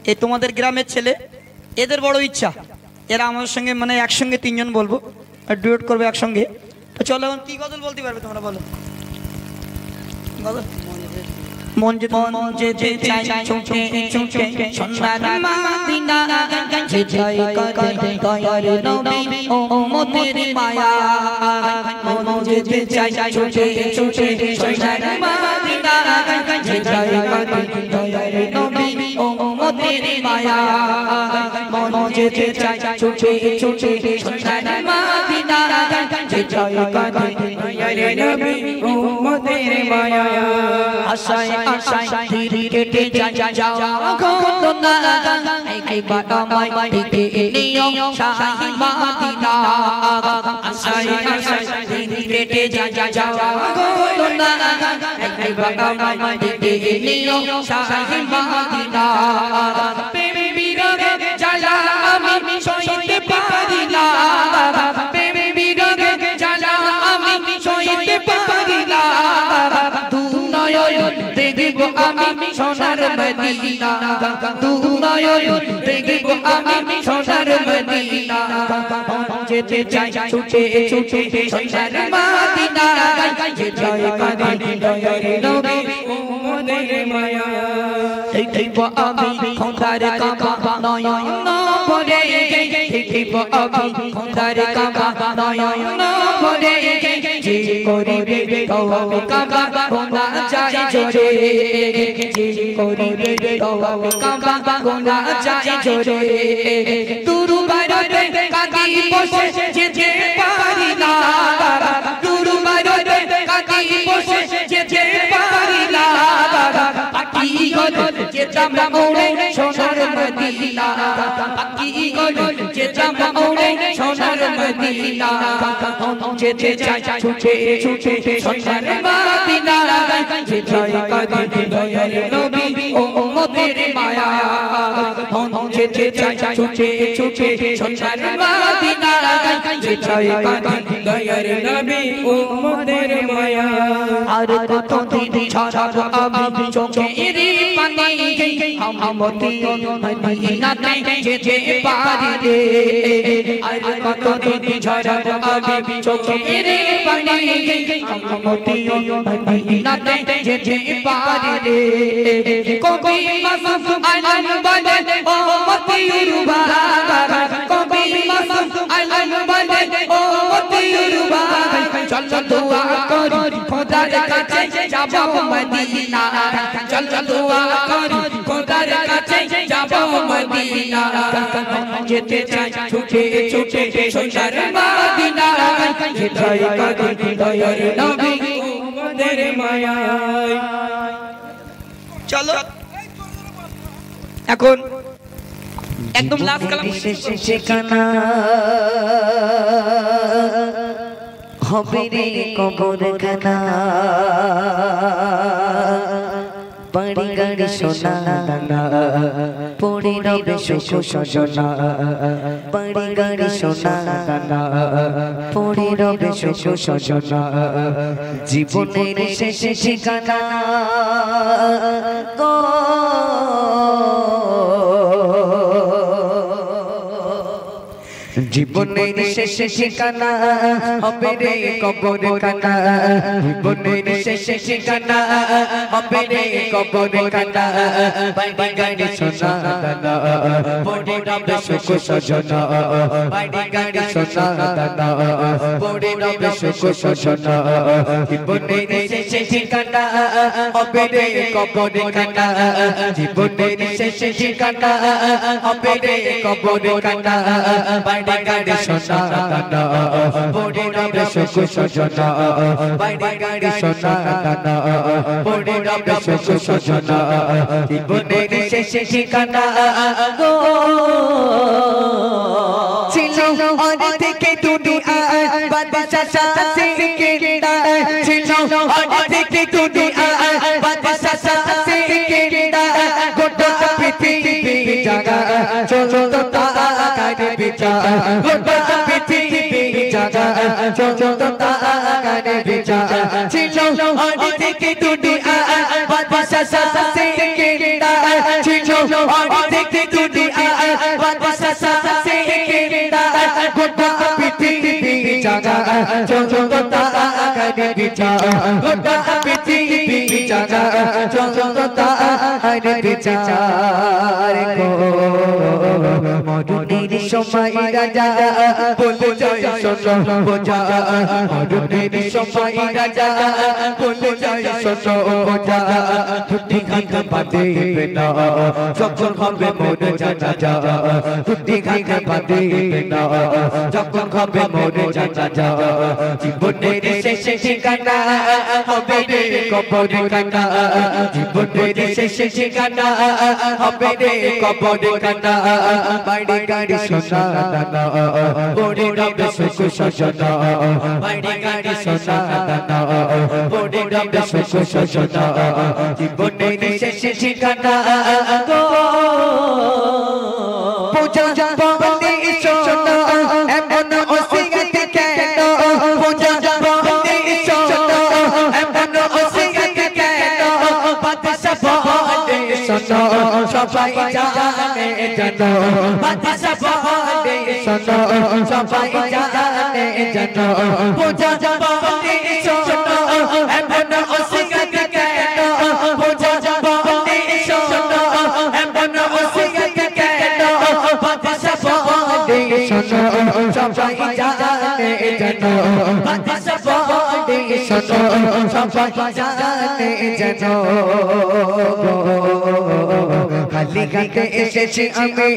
এই তোমাদের গ্রামের ছেলে, এদের বড় ইচ্ছা এরা আমাদের সঙ্গে মানে একসঙ্গে তিনজন বলবো, ডুয়েট করবে একসঙ্গে। তো চলো এখন কি গজল বলতে পারবে তোমরা, বলো গজল। মন যেতে চাই ছুটে ছুটে সোনার মদিনা, যে যাই কাঁদে দয়ার নবী উম্মতের মায়া। মন যেতে চাই ছুটে ছুটে সোনার মদিনা, যে যাই কাঁদে দয়ার নবী উম্মতের মায়া। মন যেতে চাই ছুটে ছুটে সোনার মদিনা, যে যাই কাঁদে দয়ার নবী উম্মতের মায়া। আশায় আশায় ধীরে কেটে যাও ঘটনা, একবার আমায় ডেকে নিও শাহী মদিনা। আশায় আশায় ধীরে কেটে যাও ঘটনা, একবার আমায় ডেকে নিও শাহী মদিনা। প্রেম বিরহে জ্বালা আমি সইতে পারি না, প্রেম বিরহে জ্বালা আমি সইতে পারি না। দেখবো আমি সোনার মদিনা, দু নয়ন দেখবো আমি সোনার মদিনা। যেতে চাই ছুটে ছুটে সোনার মদিনা, যে যাই কাঁদে দয়ার নবী উম্মতের মায়া। দেখবো আমি খোদার কাবা নয়ন ভরে, দেখবো আমি খোদার কাবা নয়ন ভরে। যে করিবে তওয়াব কাবা গোনা যায় জোরে, যে করিবে তওয়াব কাবা গোনা যায় জোরে। দুরবারতে কাঁদি বসে যেতে পারি না, দুরবারতে কাঁদি বসে যেতে পারি না। পাখি গলে যেতাম উড়ে সোনার মদিনা, পাখি গলে যেতাম উড়ে সোনার মদিনা। যেতে চাই ছুটে ছুটে সোনার মদিনা, যে যাই কাঁদে দয়ার নবী উম্মতের মায়া। যেতে চাই ছুটে ছুটে সোনার মদিনা, যে যাই কাঁদে দয়ার নবী উম্মতের মায়া। আর কত দিন ছাড়া আমি চোখের পানি মদিনাতে যেতে পারি রে। আর কত দিন ছাড়া আমি চোখের পানি মদিনাতে যেতে পারি রে। কবি মাসুম আলম বলে ও মতিউর বাবা, কবি মাসুম আলম বলে ও মতিউর বাবা। চল দোয়া করি খোদার কাছে যাব মদিনা, চল দোয়া করি খোদার কাছে যাব মদিনা। যেতে চাই ছুটে ছুটে সোনার মদিনা, যে যাই কাঁদে দয়ার নবী উম্মতের মায়া। চলো এখন একদম লাস্ট কালাম ঠিকানা হবে রে কবর খানা। বাড়ি গাড়ি সোনা দানা পড়ে রবে সুখ সজনা, বাড়ি গাড়ি সোনা দানা পড়ে রবে সুখ সজনা। জীবনের শেষ ঠিকানা গো জীবনের শেষ ঠিকানা হবে রে কবর খানা, জীবনের শেষ ঠিকানা হবে রে কবর খানা। বাড়ি গাড়ি সোনা দানা পড়ে রবে সুখ সজনা, বাড়ি গাড়ি সোনা দানা পড়ে রবে সুখ সজনা। জীবনের শেষ ঠিকানা হবে রে কবর খানা, জীবনের শেষ ঠিকানা হবে রে কবর খানা। বাড়ি গাড়ি সোনা দানা পড়ে রবে সুখ সজনা, বাড়ি গাড়ি সোনা দানা পড়ে রবে সুখ সজনা। জীবনের শেষ ঠিকানা গো ছিল অনেক থেকে দুনিয়া বাদশা সিকিন্দা, ছিল অনেক থেকে দুনিয়া বাদশা সিকিন্দা। গোটা পৃথিবী জাগা চলতো তার বিচার, গোটা পৃথিবী জাগা চলতো তার বিচার। ছিল অনেক থেকে দুনিয়া বাদশা সিকিন্দা, ছিল অনেক দেখতে দুনিয়া বাদশা সাথে কেন্দা গোটা পৃথিবী জাগা চঞ্চলতা করে বিচার গোটা পৃথিবী জাগা চঞ্চলতা করে বিচার গো মরুনির সময় রাজা বলে যায় শোনো বোঝা মরুনির সময় রাজা বলে যায় শোনো বোঝা টুটি ঘাট বাঁধে না যখন হবে মোর জানাজা টুটি ঘাট বাঁধে না যখন হবে মোর জানাজা জীবনের শেষ ঠিকানা হবে রে কবর কাটা জীবনের শেষ ঠিকানা হবে রে কবর কাটা বাড়ি গাড়ি সোনা দানা বড়ি রবে সুখ সজনা বাড়ি গাড়ি সোনা দানা বড়ি রবে সুখ সজনা জীবনের শেষ ঠিকানা গো পূজা বন্দে সোনা এমন ওসিয়ত কেন পূজা বন্দে সোনা এমন ওসিয়ত কেন বাদশা বন্দে সোনা সবাই জানে জানো বাদশা বন্দে সোনা সবাই জানে জানো পূজা বন্দে সোনা এমন ওসিয়ত কেন পূজা বন্দে সোনা এমন ওসিয়ত কেন বাদশা বন্দে সোনা সবাই জানে জানো বাদশা বন্দে সোনা সবাই জানে জানো খালি গাতে এসেছি আমি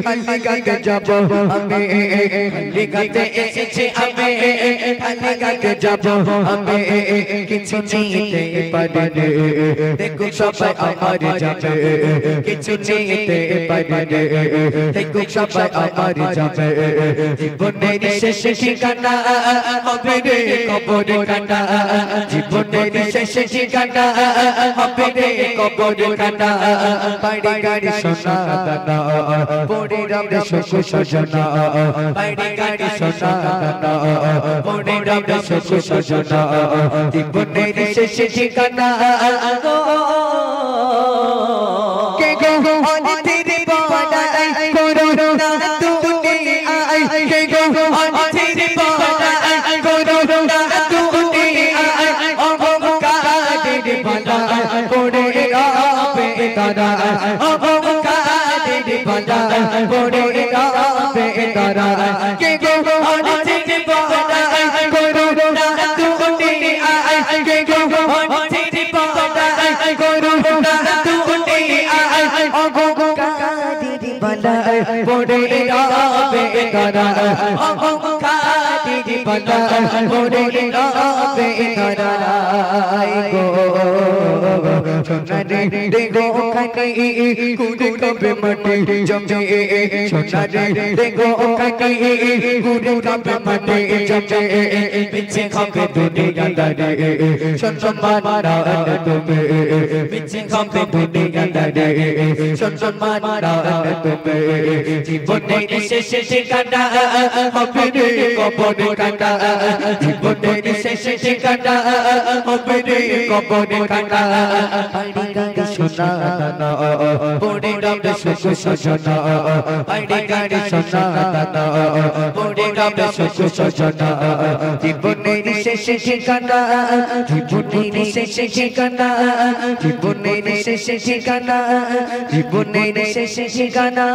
খালি গাতে যাব আমি খালি গাতে এসেছি আমি খালি গাতে যাব আমি কিছু নিতে পারি দেখো সবাই আমার যাবে কিছু নিতে পারি দেখো সবাই আমার যাবে জীবনের শেষ ঠিকানা হবে রে কবর কাটা জীবনের শেষ ঠিকানা হবে রে কবর কাটা বাড়ি গাড়ি সোনা দানা বড়ি রবে সুখ সজনা বাড়ি গাড়ি সোনা দানা বড়ি রবে সুখ সজনা জীবনের শেষ ঠিকানা গো কে গো অনিতির বড়াই করো না তুমি আই কে গো অনিতির বড়াই করো না তুমি আই অহংকারের বালা পড়ে রবে তারা অহংকারের বালা পড়ে রবে তারা কে গো অনিতির বড়াই করো না তুমি আই কে গো অনিতির বড়াই করো না তুমি আই অহংকারের বালা পড়ে রবে তারা অহংকারের বালা পড়ে রবে তারা গো সোনারে দেখো খানি কুড়ে কবে মাটি জমে সোনারে দেখো খানি কুড়ে কবে মাটি জমে পিছে খাবে দুনিয়া দারে সম্মান মারা তুমি পিছে খাবে দুনিয়া দারে সম্মান মারা তুমি জীবনের শেষ ঠিকানা হবে রে কবর কাটা জীবনের শেষ ঠিকানা হবে রে কবর কাটা বাড়ি গাড়ি সোনা দানা বড়ি রবে সুখ সজনা বাড়ি গাড়ি সোনা দানা বড়ি রবে সুখ সজনা জীবনের শেষ ঠিকানা জীবনের শেষ ঠিকানা জীবনের শেষ ঠিকানা জীবনের শেষ ঠিকানা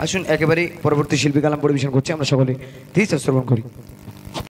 আসুন একেবারে পরবর্তী শিল্পী কালাম পরিবেশন করছি আমরা সকলে ধীরে শ্রবণ করি।